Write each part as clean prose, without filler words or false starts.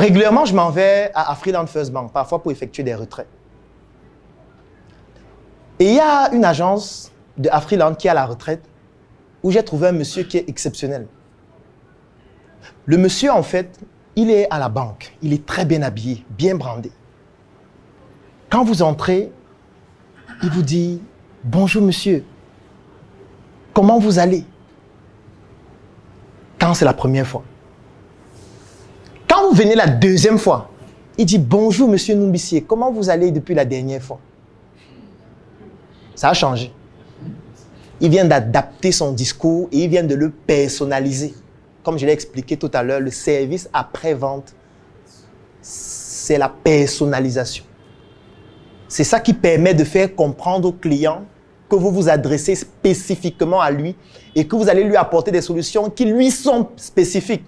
Régulièrement, je m'en vais à Freeland First Bank, parfois pour effectuer des retraits. Et il y a une agence de Freeland qui est à la retraite où j'ai trouvé un monsieur qui est exceptionnel. Le monsieur, en fait, il est à la banque. Il est très bien habillé, bien brandé. Quand vous entrez, il vous dit « Bonjour monsieur, comment vous allez ?» Quand c'est la première fois. Quand vous venez la deuxième fois, il dit « Bonjour monsieur Numbissier, comment vous allez depuis la dernière fois ?» Ça a changé. Il vient d'adapter son discours et il vient de le personnaliser. Comme je l'ai expliqué tout à l'heure, le service après-vente, c'est la personnalisation. C'est ça qui permet de faire comprendre au client que vous vous adressez spécifiquement à lui et que vous allez lui apporter des solutions qui lui sont spécifiques.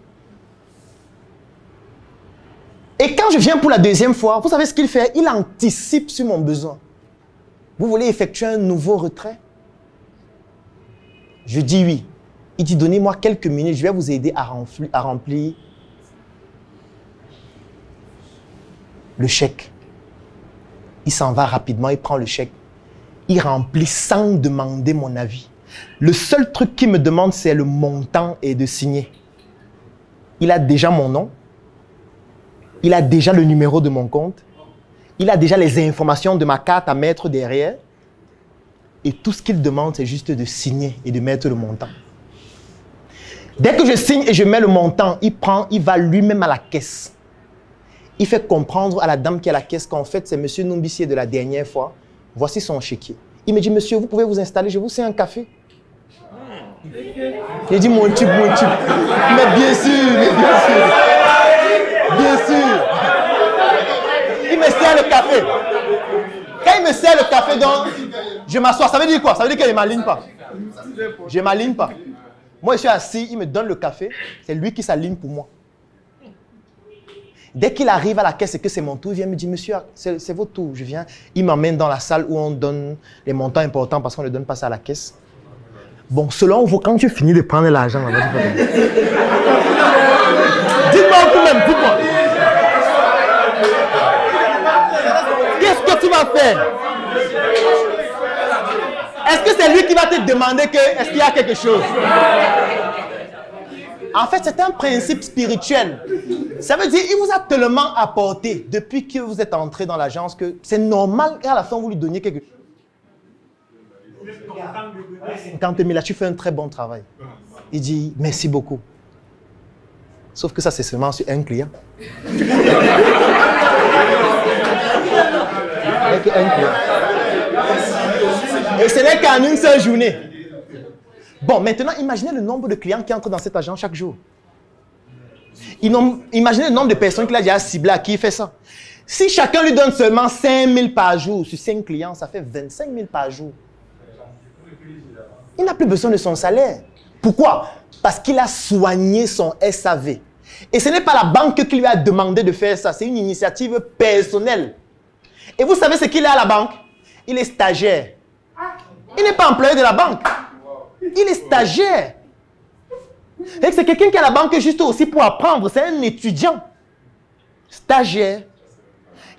Et quand je viens pour la deuxième fois, vous savez ce qu'il fait? Il anticipe sur mon besoin. Vous voulez effectuer un nouveau retrait? Je dis oui. Il dit, donnez-moi quelques minutes, je vais vous aider à remplir le chèque. Il s'en va rapidement, il prend le chèque. Il remplit sans demander mon avis. Le seul truc qu'il me demande, c'est le montant et de signer. Il a déjà mon nom. Il a déjà le numéro de mon compte. Il a déjà les informations de ma carte à mettre derrière. Et tout ce qu'il demande, c'est juste de signer et de mettre le montant. Dès que je signe et je mets le montant, il va lui-même à la caisse. Il fait comprendre à la dame qui est à la caisse qu'en fait, c'est monsieur Numbissier de la dernière fois. Voici son chéquier. Il me dit, monsieur, vous pouvez vous installer, je vous sers un café. Il dit, mon type. Mais bien sûr, Bien sûr. Il me sert le café. Quand il me sert le café, donc, je m'assois. Ça veut dire quoi? Ça veut dire qu'il ne m'aligne pas. Je ne m'aligne pas. Moi, je suis assis, il me donne le café. C'est lui qui s'aligne pour moi. Dès qu'il arrive à la caisse et que c'est mon tour, il vient me dire, monsieur, c'est votre tour. Je viens, il m'emmène dans la salle où on donne les montants importants parce qu'on ne donne pas ça à la caisse. Bon, selon vous, quand tu finis de prendre l'argent, dites-moi vous-même, dites-moi. Qu'est-ce que tu vas faire? Est-ce que c'est lui qui va te demander est-ce qu'il y a quelque chose? En fait, c'est un principe spirituel. Ça veut dire qu'il vous a tellement apporté depuis que vous êtes entré dans l'agence que c'est normal qu'à la fin, vous lui donniez quelque chose. 50 000, là, tu fais un très bon travail. Il dit, merci beaucoup. Sauf que ça, c'est seulement sur un client. Avec un client. Et ce n'est qu'en une seule journée. Bon, maintenant, imaginez le nombre de clients qui entrent dans cet agent chaque jour. Imaginez le nombre de personnes qu'il a déjà ciblé à qui il fait ça. Si chacun lui donne seulement 5 000 par jour sur 5 clients, ça fait 25 000 par jour. Il n'a plus besoin de son salaire. Pourquoi? Parce qu'il a soigné son SAV. Et ce n'est pas la banque qui lui a demandé de faire ça. C'est une initiative personnelle. Et vous savez ce qu'il est à la banque? Il est stagiaire. Il n'est pas employé de la banque. Il est stagiaire. Et c'est quelqu'un qui est à la banque juste aussi pour apprendre. C'est un étudiant. Stagiaire.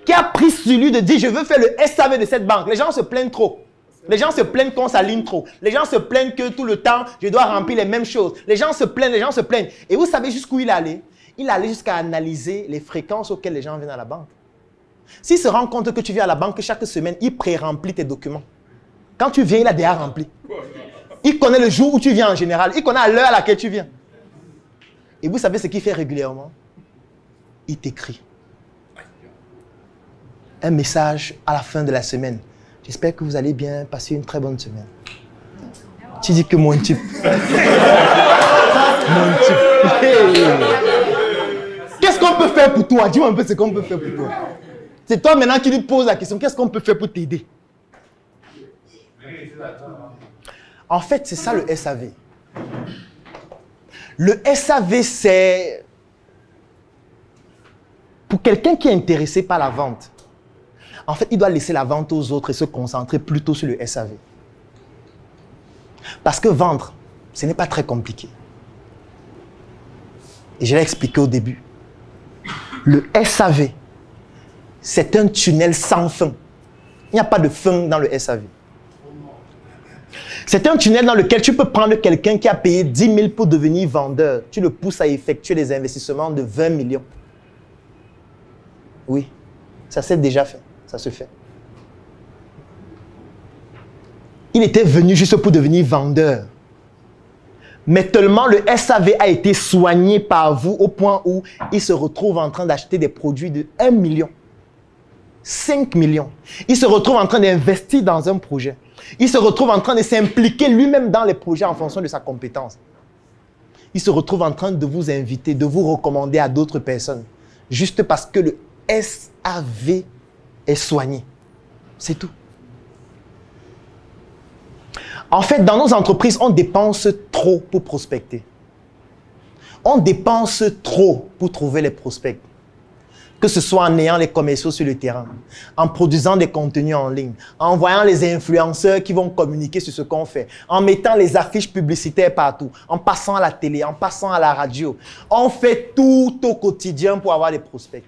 Qui a pris sur lui de dire, je veux faire le SAV de cette banque. Les gens se plaignent trop. Les gens se plaignent qu'on s'aligne trop. Les gens se plaignent que tout le temps, je dois remplir les mêmes choses. Les gens se plaignent, les gens se plaignent. Et vous savez jusqu'où il est allé? Il est allé jusqu'à analyser les fréquences auxquelles les gens viennent à la banque. S'il se rend compte que tu viens à la banque chaque semaine, il pré-remplit tes documents. Quand tu viens, il a déjà rempli. Il connaît le jour où tu viens en général. Il connaît à l'heure à laquelle tu viens. Et vous savez ce qu'il fait régulièrement? Il t'écrit un message à la fin de la semaine. J'espère que vous allez bien, passer une très bonne semaine. Tu dis que mon type. Mon type. Hey. Qu'est-ce qu'on peut faire pour toi? Dis-moi un peu ce qu'on peut faire pour toi. C'est toi maintenant qui lui poses la question. Qu'est-ce qu'on peut faire pour t'aider? En fait, c'est ça le SAV. Le SAV, c'est pour quelqu'un qui est intéressé par la vente. En fait, il doit laisser la vente aux autres et se concentrer plutôt sur le SAV. Parce que vendre, ce n'est pas très compliqué. Et je l'ai expliqué au début. Le SAV, c'est un tunnel sans fin. Il n'y a pas de fin dans le SAV. C'est un tunnel dans lequel tu peux prendre quelqu'un qui a payé 10 000 pour devenir vendeur. Tu le pousses à effectuer des investissements de 20 millions. Oui, ça s'est déjà fait. Ça se fait. Il était venu juste pour devenir vendeur. Mais tellement le SAV a été soigné par vous au point où il se retrouve en train d'acheter des produits de 1 million, 5 millions. Il se retrouve en train d'investir dans un projet. Il se retrouve en train de s'impliquer lui-même dans les projets en fonction de sa compétence. Il se retrouve en train de vous inviter, de vous recommander à d'autres personnes. Juste parce que le SAV est soigné. C'est tout. En fait, dans nos entreprises, on dépense trop pour prospecter. On dépense trop pour trouver les prospects. Que ce soit en ayant les commerciaux sur le terrain, en produisant des contenus en ligne, en envoyant les influenceurs qui vont communiquer sur ce qu'on fait, en mettant les affiches publicitaires partout, en passant à la télé, en passant à la radio. On fait tout au quotidien pour avoir des prospects.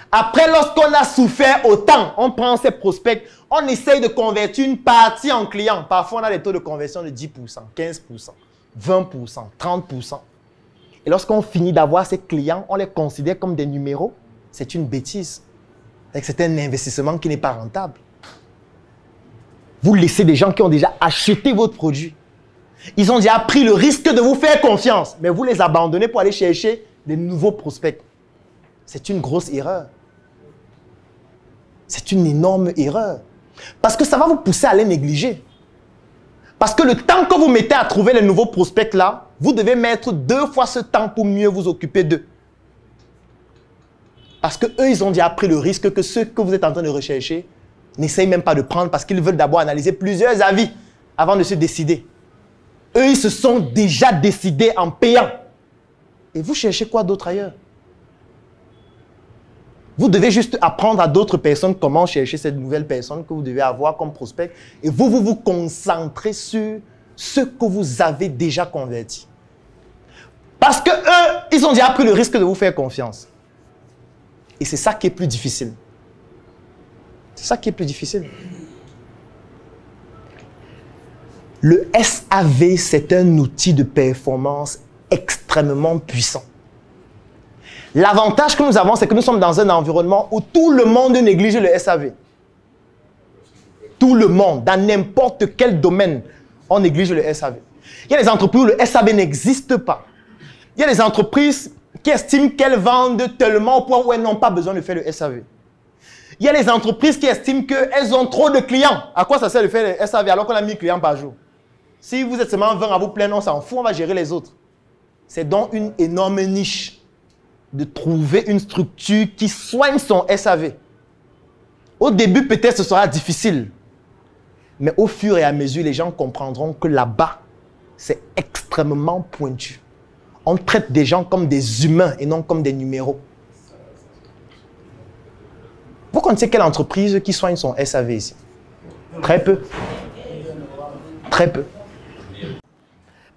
Après, lorsqu'on a souffert autant, on prend ces prospects, on essaye de convertir une partie en clients. Parfois, on a des taux de conversion de 10%, 15%, 20%, 30%. Et lorsqu'on finit d'avoir ces clients, on les considère comme des numéros. C'est une bêtise. C'est un investissement qui n'est pas rentable. Vous laissez des gens qui ont déjà acheté votre produit. Ils ont déjà pris le risque de vous faire confiance, mais vous les abandonnez pour aller chercher des nouveaux prospects. C'est une grosse erreur. C'est une énorme erreur. Parce que ça va vous pousser à les négliger. Parce que le temps que vous mettez à trouver les nouveaux prospects là, vous devez mettre 2 fois ce temps pour mieux vous occuper d'eux. Parce qu'eux, ils ont déjà pris le risque que ceux que vous êtes en train de rechercher n'essayent même pas de prendre parce qu'ils veulent d'abord analyser plusieurs avis avant de se décider. Eux, ils se sont déjà décidés en payant. Et vous cherchez quoi d'autre ailleurs? Vous devez juste apprendre à d'autres personnes comment chercher cette nouvelle personne que vous devez avoir comme prospect. Et vous concentrez sur ce que vous avez déjà converti. Parce que eux, ils ont déjà pris le risque de vous faire confiance. Et c'est ça qui est plus difficile. C'est ça qui est plus difficile. Le SAV, c'est un outil de performance extrêmement puissant. L'avantage que nous avons, c'est que nous sommes dans un environnement où tout le monde néglige le SAV. Tout le monde, dans n'importe quel domaine, on néglige le SAV. Il y a des entreprises où le SAV n'existe pas. Il y a des entreprises qui estiment qu'elles vendent tellement au point où elles n'ont pas besoin de faire le SAV. Il y a les entreprises qui estiment qu'elles ont trop de clients. À quoi ça sert de faire le SAV alors qu'on a 1000 clients par jour? Si vous êtes seulement 20 à vous plaindre, on s'en fout, on va gérer les autres. C'est donc une énorme niche de trouver une structure qui soigne son SAV. Au début, peut-être ce sera difficile. Mais au fur et à mesure, les gens comprendront que là-bas, c'est extrêmement pointu. On traite des gens comme des humains et non comme des numéros. Vous connaissez quelle entreprise qui soigne son SAV ici? Très peu. Très peu.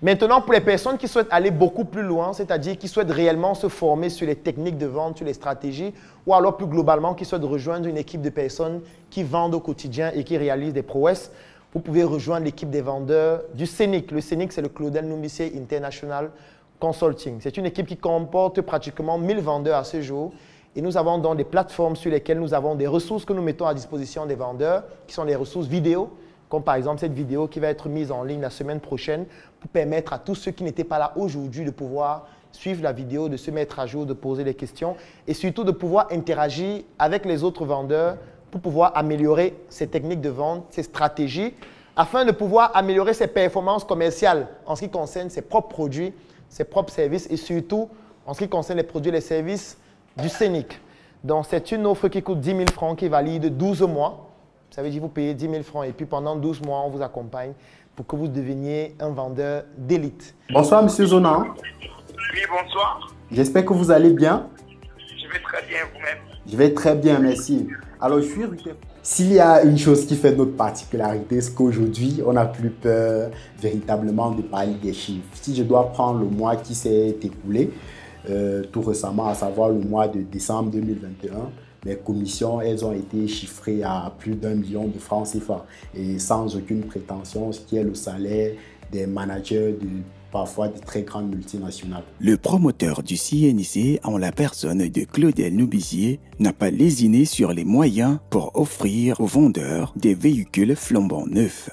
Maintenant, pour les personnes qui souhaitent aller beaucoup plus loin, c'est-à-dire qui souhaitent réellement se former sur les techniques de vente, sur les stratégies, ou alors plus globalement, qui souhaitent rejoindre une équipe de personnes qui vendent au quotidien et qui réalisent des prouesses, vous pouvez rejoindre l'équipe des vendeurs du CENIC. Le CENIC, c'est le Claudel Numisier International Consulting. C'est une équipe qui comporte pratiquement 1000 vendeurs à ce jour. Et nous avons donc des plateformes sur lesquelles nous avons des ressources que nous mettons à disposition des vendeurs, qui sont les ressources vidéo, comme par exemple cette vidéo qui va être mise en ligne la semaine prochaine pour permettre à tous ceux qui n'étaient pas là aujourd'hui de pouvoir suivre la vidéo, de se mettre à jour, de poser des questions et surtout de pouvoir interagir avec les autres vendeurs pour pouvoir améliorer ses techniques de vente, ses stratégies, afin de pouvoir améliorer ses performances commerciales en ce qui concerne ses propres produits, ses propres services et surtout en ce qui concerne les produits et les services du CENIC. Donc, c'est une offre qui coûte 10 000 francs qui est valide 12 mois. Ça veut dire que vous payez 10 000 francs et puis pendant 12 mois, on vous accompagne pour que vous deveniez un vendeur d'élite. Bonsoir, Monsieur Zona. Oui, bonsoir. J'espère que vous allez bien. Je vais très bien, vous-même. Je vais très bien, merci. Alors, s'il y a une chose qui fait notre particularité, c'est qu'aujourd'hui, on n'a plus peur véritablement de parler des chiffres. Si je dois prendre le mois qui s'est écoulé, tout récemment, à savoir le mois de décembre 2021. Les commissions, elles ont été chiffrées à plus d'1 million de francs CFA et sans aucune prétention, ce qui est le salaire des managers parfois de très grandes multinationales. Le promoteur du CNIC, en la personne de Claudel Noubizier, n'a pas lésiné sur les moyens pour offrir aux vendeurs des véhicules flambant neufs.